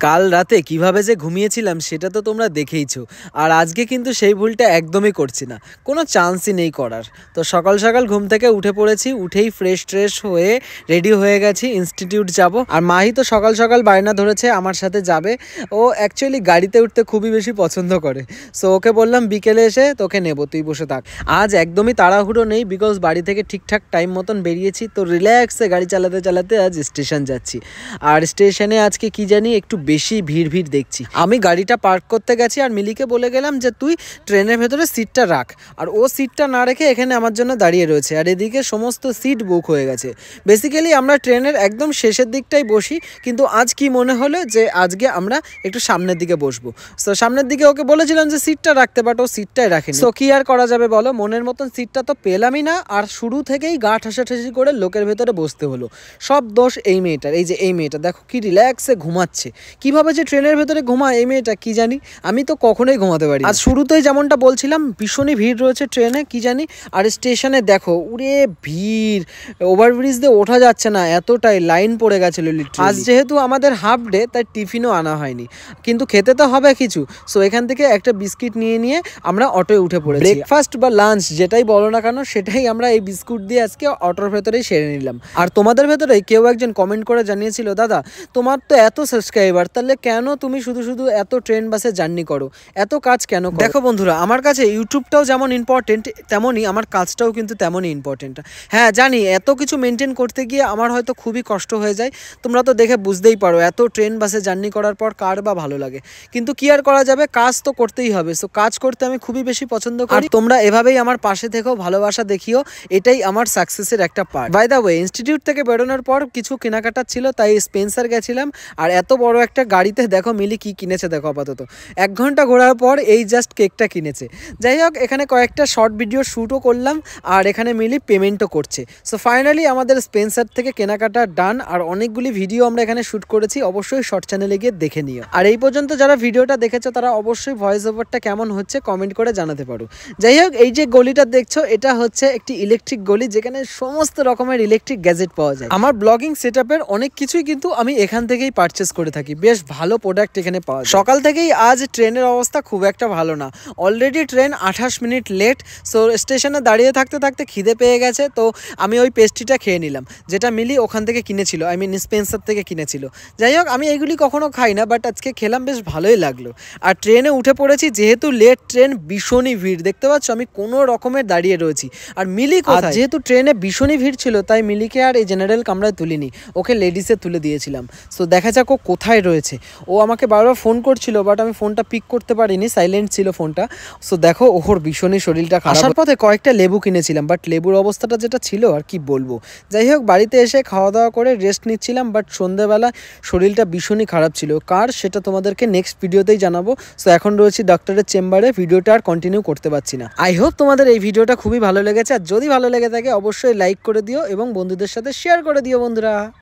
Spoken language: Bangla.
কাল রাতে কিভাবে যে ঘুমিয়েছিলাম সেটা তো তোমরা দেখেইছো। আর আজকে কিন্তু সেই ভুলটা একদমই করছি না, কোনো চান্সই নেই করার। তো সকাল সকাল ঘুম থেকে উঠে পড়েছি, উঠেই ফ্রেশ ট্রেশ হয়ে রেডি হয়ে গেছি, ইনস্টিটিউট যাব। আর মাহি তো সকাল সকাল বায়না ধরেছে আমার সাথে যাবে। ও অ্যাকচুয়ালি গাড়িতে উঠতে খুবই বেশি পছন্দ করে। সো ওকে বললাম বিকেলে এসে তোকে নেবো, তুই বসে থাক। আজ একদমই তাড়াহুড়ো নেই, বিকজ বাড়ি থেকে ঠিকঠাক টাইম মতন বেরিয়েছি। তো রিল্যাক্সে গাড়ি চালাতে চালাতে আজ স্টেশন যাচ্ছি। আর স্টেশনে আজকে কি জানি একটু বেশি ভিড় দেখছি। আমি গাড়িটা পার্ক করতে গেছি আর মিলিকে বলে গেলাম যে তুই ট্রেনের ভেতরে সিটটা রাখ। আর ও সিটটা না রেখে এখানে আমার জন্য দাঁড়িয়ে রয়েছে। আর এদিকে সমস্ত সিট বুক হয়ে গেছে। বেসিক্যালি আমরা ট্রেনের একদম শেষের দিকটাই বসি, কিন্তু আজ কি মনে হলো যে আজকে আমরা একটু সামনের দিকে বসবো। সো সামনের দিকে ওকে বলেছিলাম যে সিটটা রাখতে, বাট ও সিটটাই রাখেনি। সো কি আর করা যাবে বলো, মনের মতন সিটটা তো পেলামই না। আর শুরু থেকেই গা ঠাসাঠাসি করে লোকের ভেতরে বসতে হলো। সব দোষ এই মেয়েটার। এই যে এই মেয়েটা দেখো কি রিল্যাক্সে ঘুমাচ্ছে। কিভাবে যে ট্রেনের ভেতরে ঘুমায় এই মেয়েটা কি জানি, আমি তো কখনোই ঘুমাতে পারি। আর শুরুতেই যেমনটা বলছিলাম ভীষণই ভিড় রয়েছে ট্রেনে কি জানি। আর স্টেশনে দেখো উড়ে ভিড়, ওভারব্রিজ দিয়ে ওঠা যাচ্ছে না, এতটাই লাইন পড়ে গেছিল। আজ যেহেতু আমাদের হাফ ডে তাই টিফিনও আনা হয়নি, কিন্তু খেতে তো হবে কিছু। সো এখান থেকে একটা বিস্কিট নিয়ে আমরা অটোয় উঠে পড়েছি। ব্রেকফাস্ট বা লাঞ্চ যেটাই বলো না কেন সেটাই আমরা এই বিস্কুট দিয়ে আজকে অটোর ভেতরেই সেরে নিলাম। আর তোমাদের ভেতরে কেউ একজন কমেন্ট করে জানিয়েছিল, দাদা তোমার তো এত সাবস্ক্রাইবার, তাহলে কেন তুমি শুধু এত ট্রেন বাসে জার্নি করো, এত কাজ কেন করো? দেখো বন্ধুরা, আমার কাছে ইউটিউবটাও যেমন ইম্পর্টেন্ট তেমনই আমার কাজটাও কিন্তু তেমনই ইম্পর্টেন্ট। হ্যাঁ জানি এত কিছু মেনটেন করতে গিয়ে আমার হয়তো খুবই কষ্ট হয়ে যায়। তোমরা তো দেখে বুঝতেই পারো এত ট্রেন বাসে জার্নি করার পর কার বা ভালো লাগে, কিন্তু কি আর করা যাবে, কাজ তো করতেই হবে। সো কাজ করতে আমি খুবই বেশি পছন্দ করি। তোমরা এভাবেই আমার পাশে থেকেও, ভালোবাসা দেখিও, এটাই আমার সাকসেসের একটা part. By the way, institute থেকে বেরোনোর পর কিছু কেনাকাটা ছিল, তাই স্পেন্সার গেছিলাম। আর এত বড় একটা গাড়িতে দেখো মিলি কি কিনেছে দেখো। আপাতত 1 ঘন্টা ঘোরার পর এই জাস্ট কেকটা কিনেছে। যাই হোক, এখানে কয়েকটা শর্ট ভিডিও শ্যুটও করলাম আর এখানে মিলি পেমেন্টও করছে। সো ফাইনালি আমাদের স্পেন্সার থেকে কেনাকাটা ডান। আর অনেকগুলি ভিডিও আমরা এখানে শ্যুট করেছি, অবশ্যই শর্ট চ্যানেলে গিয়ে দেখে নিও। আর এই পর্যন্ত যারা ভিডিওটা দেখেছো তারা অবশ্যই ভয়েস ওভারটা কেমন হচ্ছে কমেন্ট করে জানাতে পারো। যাই হোক, এই যে গলিটা দেখছো এটা হচ্ছে একটি ইলেকট্রিক গলি, যেখানে সমস্ত রকমের ইলেকট্রিক গ্যাজেট পাওয়া যায়। আমার ব্লগিং সেটআপের অনেক কিছুই কিন্তু আমি এখান থেকেই পারচেস করে থাকি। বেশ ভালো প্রোডাক্ট এখানে পাওয়া যায়। সকাল থেকেই আজ ট্রেনের অবস্থা খুব একটা ভালো না। Already train 28 minute late. So স্টেশনে দাঁড়িয়ে থাকতে থাকতে খিদে পেয়ে গেছে। তো আমি ওই পেস্ট্রিটা খেয়ে নিলাম, যেটা মিলি ওখান থেকে কিনেছিল, আই মিন স্পেন্সার থেকে কিনেছিল। যাই হোক, আমি এইগুলি কখনো খাই না, বাট আজকে খেলাম, বেশ ভালোই লাগলো। আর ট্রেনে উঠে পড়েছি, যেহেতু লেট ট্রেন, ভীষণই ভিড়। দেখতে পাচ্ছ আমি কোনো রকমের দাঁড়িয়ে রয়েছি। আর মিলি কোথায়? যেহেতু ট্রেনে ভীষণই ভিড় ছিল তাই মিলিকে আর এই জেনারেল কামরায় তুলিনি, ওকে লেডিসে তুলে দিয়েছিলাম। সো দেখা যাক ও কোথায় রয়েছে। ও আমাকে বারবার ফোন করছিল, বাট আমি ফোনটা পিক করতে পারিনি, সাইলেন্ট ছিল ফোনটা। সো দেখো ওর ভীষণই শরীরটা খারাপ। আসার পথে কয়েকটা লেবু কিনেছিলাম, বাট লেবুর অবস্থাটা যেটা ছিল আর কি বলবো। যাই হোক, বাড়িতে এসে খাওয়া দাওয়া করে রেস্ট নিচ্ছিলাম, বাট সন্ধ্যাবেলা শরীরটা ভীষণই খারাপ ছিল। কার সেটা তোমাদেরকে নেক্সট ভিডিওতেই জানাবো। সো এখন রয়েছি ডক্টরের চেম্বারে, ভিডিওটা আর কন্টিনিউ করতে পারছি না। আই হোপ তোমাদের এই ভিডিওটা খুবই ভালো লেগেছে। আর যদি ভালো লেগে থাকে অবশ্যই লাইক করে দিও এবং বন্ধুদের সাথে শেয়ার করে দিও বন্ধুরা।